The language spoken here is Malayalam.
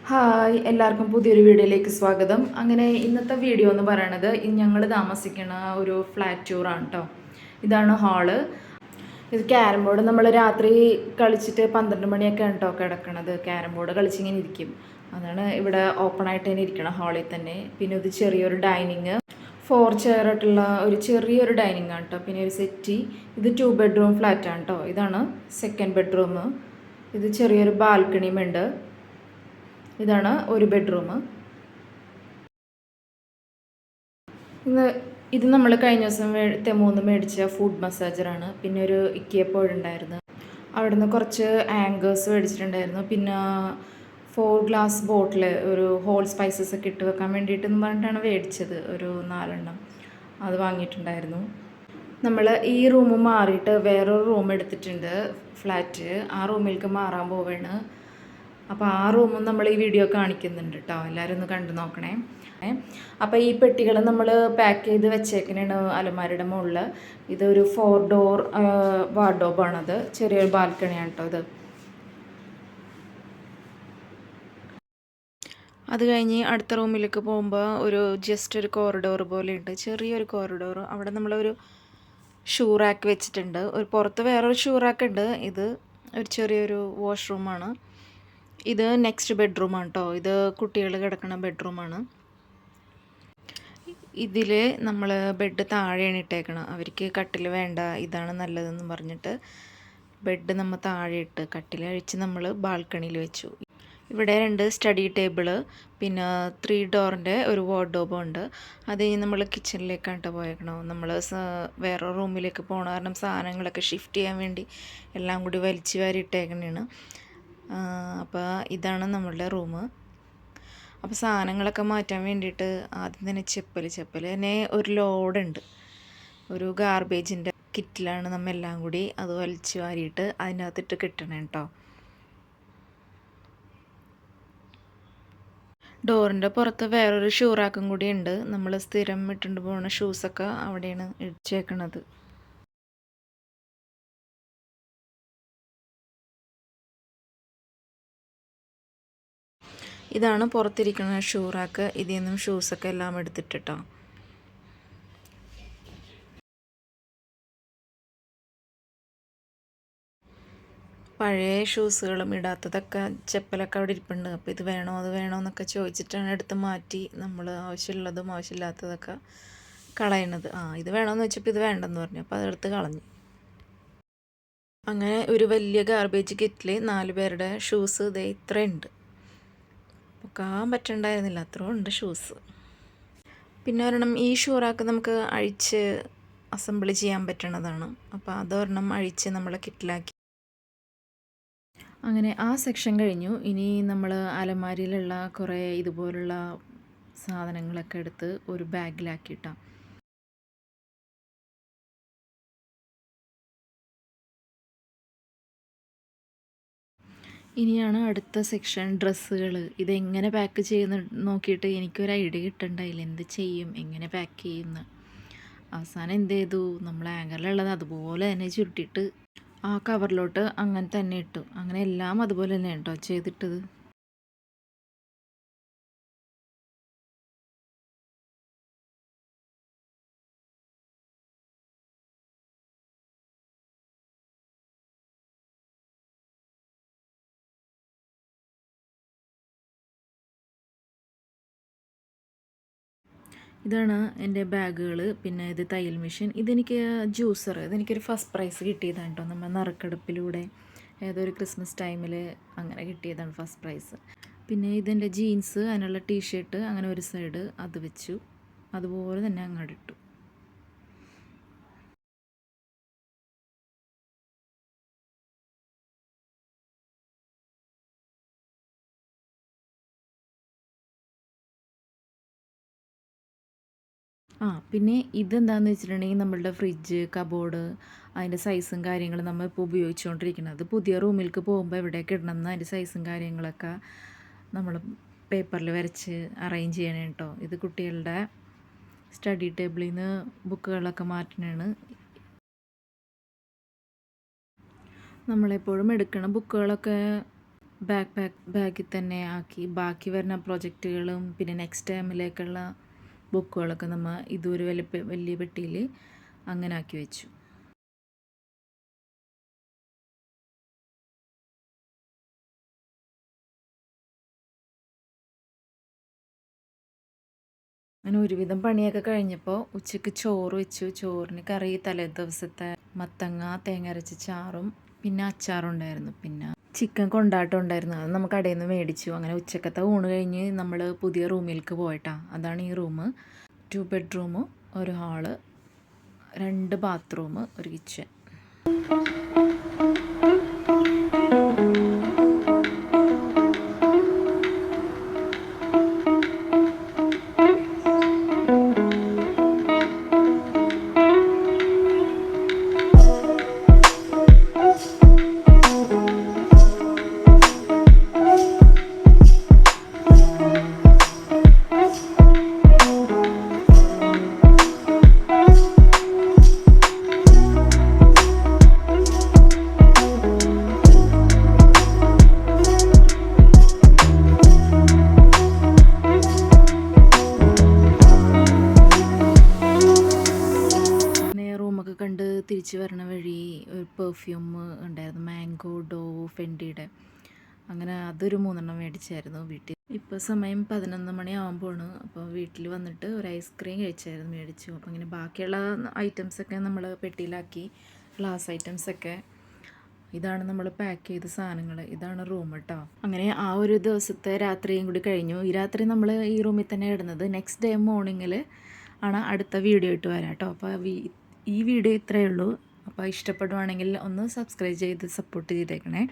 ഹായ് എല്ലാവർക്കും പുതിയൊരു വീഡിയോയിലേക്ക് സ്വാഗതം. അങ്ങനെ ഇന്നത്തെ വീഡിയോ എന്ന് പറയണത് ഞങ്ങൾ താമസിക്കുന്ന ഒരു ഫ്ലാറ്റ് ടൂറാണ് കേട്ടോ. ഇതാണ് ഹാള്. ഇത് ക്യാരം ബോർഡ് നമ്മൾ രാത്രി കളിച്ചിട്ട് 12 മണിയൊക്കെ കേട്ടോ കിടക്കണത്. ക്യാരം ബോർഡ് കളിച്ചിങ്ങനെ ഇരിക്കും. അതാണ് ഇവിടെ ഓപ്പൺ ആയിട്ട് തന്നെ ഇരിക്കണം ഹാളിൽ തന്നെ. പിന്നെ ഇത് ചെറിയൊരു ഡൈനിങ്, 4 ചെയർ ആയിട്ടുള്ള ഒരു ചെറിയൊരു ഡൈനിങ് ആണ് കേട്ടോ. പിന്നെ ഒരു സെറ്റി. ഇത് 2 ബെഡ്റൂം ഫ്ലാറ്റ് ആണ് കേട്ടോ. ഇതാണ് സെക്കൻഡ് ബെഡ്റൂം. ഇത് ചെറിയൊരു ബാൽക്കണിയും ഉണ്ട്. ഇതാണ് ഒരു ബെഡ്റൂം. ഇത് നമ്മൾ കഴിഞ്ഞ ദിവസം തെമൂന്ന് മേടിച്ച ഫുഡ് മസാജറാണ്. പിന്നെ ഒരു ഇക്കിയപ്പോഴുണ്ടായിരുന്നു. അവിടുന്ന് കുറച്ച് ആങ്കേഴ്സ് മേടിച്ചിട്ടുണ്ടായിരുന്നു. പിന്നെ 4 ഗ്ലാസ് ബോട്ടിൽ ഒരു ഹോൾ സ്പൈസസ് ഒക്കെ ഇട്ട് വെക്കാൻ വേണ്ടിയിട്ടെന്ന് പറഞ്ഞിട്ടാണ് മേടിച്ചത്. ഒരു 4 അത് വാങ്ങിയിട്ടുണ്ടായിരുന്നു. നമ്മൾ ഈ റൂം മാറിയിട്ട് വേറൊരു റൂം എടുത്തിട്ടുണ്ട് ഫ്ലാറ്റ്. ആ റൂമിലേക്ക് മാറാൻ പോവുകയാണ്. അപ്പോൾ ആ റൂമും നമ്മൾ ഈ വീഡിയോ കാണിക്കുന്നുണ്ട് കേട്ടോ. എല്ലാവരും ഒന്ന് കണ്ടു നോക്കണേ. അപ്പോൾ ഈ പെട്ടികൾ നമ്മൾ പാക്ക് ചെയ്ത് വെച്ചേക്കണേണ് അലമാരയുടെ മുകളിൽ. ഇതൊരു 4 ഡോർ വാർഡ്രോബാണത്. ചെറിയൊരു ബാൽക്കണിയാണ് കേട്ടോ ഇത്. അത് കഴിഞ്ഞ് അടുത്ത റൂമിലേക്ക് പോകുമ്പോൾ ജസ്റ്റ് ഒരു കോറിഡോർ പോലെ ഉണ്ട്, ചെറിയൊരു കോറിഡോർ. അവിടെ നമ്മളൊരു ഷൂ റാക്ക് വെച്ചിട്ടുണ്ട്. ഒരു പുറത്ത് വേറൊരു ഷൂ റാക്ക് ഉണ്ട്. ഇത് ഒരു ചെറിയൊരു വാഷ്റൂമാണ്. ഇത് നെക്സ്റ്റ് ബെഡ്റൂമാണ് കേട്ടോ. ഇത് കുട്ടികൾ കിടക്കുന്ന ബെഡ്റൂമാണ്. ഇതിൽ നമ്മൾ ബെഡ് താഴെയാണ് ഇട്ടേക്കണം. അവർക്ക് കട്ടിൽ വേണ്ട, ഇതാണ് നല്ലതെന്ന് പറഞ്ഞിട്ട് ബെഡ് നമ്മൾ താഴെ ഇട്ട് കട്ടിൽ അഴിച്ച് നമ്മൾ ബാൽക്കണിയിൽ വെച്ചു. ഇവിടെ 2 സ്റ്റഡി ടേബിള്, പിന്നെ 3 ഡോറിൻ്റെ ഒരു വാർഡ്രോബ് ഉണ്ട്. അത് കഴിഞ്ഞ് നമ്മൾ കിച്ചണിലേക്കാണ് പോയേക്കണം. നമ്മൾ വേറെ റൂമിലേക്ക് പോകണ കാരണം സാധനങ്ങളൊക്കെ ഷിഫ്റ്റ് ചെയ്യാൻ വേണ്ടി എല്ലാം കൂടി വലിച്ചു വാരി ഇട്ടേക്കണേണ്. അപ്പോൾ ഇതാണ് നമ്മളുടെ റൂം. അപ്പോൾ സാധനങ്ങളൊക്കെ മാറ്റാൻ വേണ്ടിയിട്ട് ആദ്യം തന്നെ ചെപ്പൽ തന്നെ ഒരു ലോഡുണ്ട്. ഒരു ഗാർബേജിൻ്റെ കിറ്റിലാണ് നമ്മൾ എല്ലാം കൂടി അത് വലിച്ചു വാരിയിട്ട് അതിൻ്റെ അകത്തിട്ട് കിട്ടണം കേട്ടോ. ഡോറിൻ്റെ പുറത്ത് വേറൊരു ഷൂ റാക്കും കൂടി ഉണ്ട്. നമ്മൾ സ്ഥിരം ഇട്ടുകൊണ്ട് പോകുന്ന ഷൂസൊക്കെ അവിടെയാണ് ഇടിച്ചേക്കണത്. ഇതാണ് പുറത്തിരിക്കുന്ന ഷൂ റാക്ക്. ഇതിൽ നിന്നും ഷൂസൊക്കെ എല്ലാം എടുത്തിട്ടോ. പഴയ ഷൂസുകളും ഇടാത്തതൊക്കെ ചെപ്പലൊക്കെ അവിടെ ഇരിപ്പുണ്ട്. അപ്പോൾ ഇത് വേണോ അത് വേണോ എന്നൊക്കെ ചോദിച്ചിട്ടാണ് എടുത്ത് മാറ്റി നമ്മൾ ആവശ്യമുള്ളതും ആവശ്യമില്ലാത്തതൊക്കെ കളയണത്. ഇത് വേണമെന്ന് വെച്ചപ്പോൾ ഇത് വേണ്ടെന്ന് പറഞ്ഞു. അപ്പോൾ അതെടുത്ത് കളഞ്ഞു. അങ്ങനെ ഒരു വലിയ ഗാർബേജ് കിറ്റിൽ 4 പേരുടെ ഷൂസ് ഇതേ ഇത്രയുണ്ട്. പൊക്കാൻ പറ്റണ്ടായിരുന്നില്ല, അത്രയും ഉണ്ട് ഷൂസ്. പിന്നെ ഒരെണ്ണം ഈ ഷൂറാക്ക് നമുക്ക് അഴിച്ച് അസംബിൾ ചെയ്യാൻ പറ്റണതാണ്. അപ്പോൾ അതൊരെണ്ണം അഴിച്ച് നമ്മൾ കിറ്റിലാക്കി. അങ്ങനെ ആ സെക്ഷൻ കഴിഞ്ഞു. ഇനി നമ്മൾ അലമാരിയിലുള്ള കുറേ ഇതുപോലുള്ള സാധനങ്ങളൊക്കെ എടുത്ത് ഒരു ബാഗിലാക്കിയിട്ടാണ്. ഇനിയാണ് അടുത്ത സെക്ഷൻ, ഡ്രസ്സുകൾ. ഇതെങ്ങനെ പാക്ക് ചെയ്യുന്ന നോക്കിയിട്ട് എനിക്കൊരു ഐഡിയ കിട്ടണ്ടായില്ല, എന്ത് ചെയ്യും, എങ്ങനെ പാക്ക് ചെയ്യുന്ന. അവസാനം എന്ത് ചെയ്തു, നമ്മൾ ആങ്കറിലുള്ളത് അതുപോലെ തന്നെ ചുരുട്ടിയിട്ട് ആ കവറിലോട്ട് അങ്ങനെ തന്നെ ഇട്ടു. അങ്ങനെ എല്ലാം അതുപോലെ തന്നെ കേട്ടോ ചെയ്തിട്ടത്. ഇതാണ് എൻ്റെ ബാഗുകൾ. പിന്നെ ഇത് തയ്യൽ മെഷീൻ. ഇതെനിക്ക് ജ്യൂസർ, ഇതെനിക്കൊരു ഫസ്റ്റ് പ്രൈസ് കിട്ടിയതാണ് കേട്ടോ. നമ്മൾ നറുക്കെടുപ്പിലൂടെ ഏതൊരു ക്രിസ്മസ് ടൈമിൽ അങ്ങനെ കിട്ടിയതാണ് ഫസ്റ്റ് പ്രൈസ്. പിന്നെ ഇതെൻ്റെ ജീൻസ്, അതിനുള്ള ടീഷർട്ട്, അങ്ങനെ ഒരു സൈഡ് അത് വെച്ചു. അതുപോലെ തന്നെ അങ്ങോട്ട് ഇട്ടു. പിന്നെ ഇതെന്താണെന്ന് വെച്ചിട്ടുണ്ടെങ്കിൽ നമ്മളുടെ ഫ്രിഡ്ജ്, കബോർഡ്, അതിൻ്റെ സൈസും കാര്യങ്ങളും നമ്മൾ ഇപ്പോൾ ഉപയോഗിച്ചുകൊണ്ടിരിക്കുന്നത്. പുതിയ റൂമിലേക്ക് പോകുമ്പോൾ എവിടെയൊക്കെ ഇടണമെന്ന് അതിൻ്റെ സൈസും കാര്യങ്ങളൊക്കെ നമ്മൾ പേപ്പറിൽ വരച്ച് അറേഞ്ച് ചെയ്യണം കേട്ടോ. ഇത് കുട്ടികളുടെ സ്റ്റഡി ടേബിളിൽ നിന്ന് ബുക്കുകളൊക്കെ മാറ്റണതാണ്. നമ്മളെപ്പോഴും എടുക്കണം ബുക്കുകളൊക്കെ ബാഗിൽ തന്നെ ആക്കി ബാക്കി വരുന്ന പ്രൊജക്റ്റുകളും പിന്നെ നെക്സ്റ്റ് ടൈമിലേക്കുള്ള ബുക്കുകളൊക്കെ നമ്മൾ ഇതൊരു വലിയ പെട്ടിയിൽ അങ്ങനെ ആക്കി വെച്ചു. അങ്ങനെ ഒരുവിധം പണിയൊക്കെ കഴിഞ്ഞപ്പോൾ ഉച്ചയ്ക്ക് ചോറ് വെച്ചു. ചോറിന് കറി തലേ ദിവസത്തെ മത്തങ്ങ തേങ്ങ അരച്ച ചാറും പിന്നെ അച്ചാറും ഉണ്ടായിരുന്നു. പിന്നെ ചിക്കൻ കൊണ്ടാട്ടം ഉണ്ടായിരുന്നു. അത് നമുക്ക് കടയിൽ നിന്ന് മേടിച്ചു. അങ്ങനെ ഉച്ചക്കത്തെ ഊണ് കഴിഞ്ഞ് നമ്മൾ പുതിയ റൂമിലേക്ക് പോയിട്ടാ. അതാണ് ഈ റൂം. 2 ബെഡ്റൂം, ഒരു ഹാള്, 2 ബാത്റൂം, ഒരു കിച്ചൺ. റൂമൊക്കെ കണ്ട് തിരിച്ച് വരണ വഴി ഒരു പെർഫ്യൂം ഉണ്ടായിരുന്നു, മാംഗോ ഡോവ് ഫെൻഡിയുടെ. അങ്ങനെ അതൊരു 3 മേടിച്ചായിരുന്നു വീട്ടിൽ. ഇപ്പോൾ സമയം 11 മണിയാകുമ്പോഴാണ്. അപ്പോൾ വീട്ടിൽ വന്നിട്ട് ഒരു ഐസ്ക്രീം കഴിച്ചായിരുന്നു, മേടിച്ചു. അപ്പോൾ ഇങ്ങനെ ബാക്കിയുള്ള ഐറ്റംസൊക്കെ നമ്മൾ പെട്ടിയിലാക്കി. ഗ്ലാസ് ഐറ്റംസൊക്കെ ഇതാണ് നമ്മൾ പാക്ക് ചെയ്ത സാധനങ്ങൾ. ഇതാണ് റൂം കേട്ടോ. അങ്ങനെ ആ ഒരു ദിവസത്തെ രാത്രിയും കൂടി കഴിഞ്ഞു. ഈ രാത്രി നമ്മൾ ഈ റൂമിൽ തന്നെ ഇടുന്നത്. നെക്സ്റ്റ് ഡേ മോർണിംഗിൽ ആണ് അടുത്ത വീഡിയോ ഇട്ട് വരാം കേട്ടോ. അപ്പോൾ ഈ വീഡിയോ ഇത്രയേ ഉള്ളൂ. അപ്പോൾ ഇഷ്ടപ്പെടുവാണെങ്കിൽ ഒന്ന് സബ്സ്ക്രൈബ് ചെയ്ത് സപ്പോർട്ട് ചെയ്തേക്കണേ.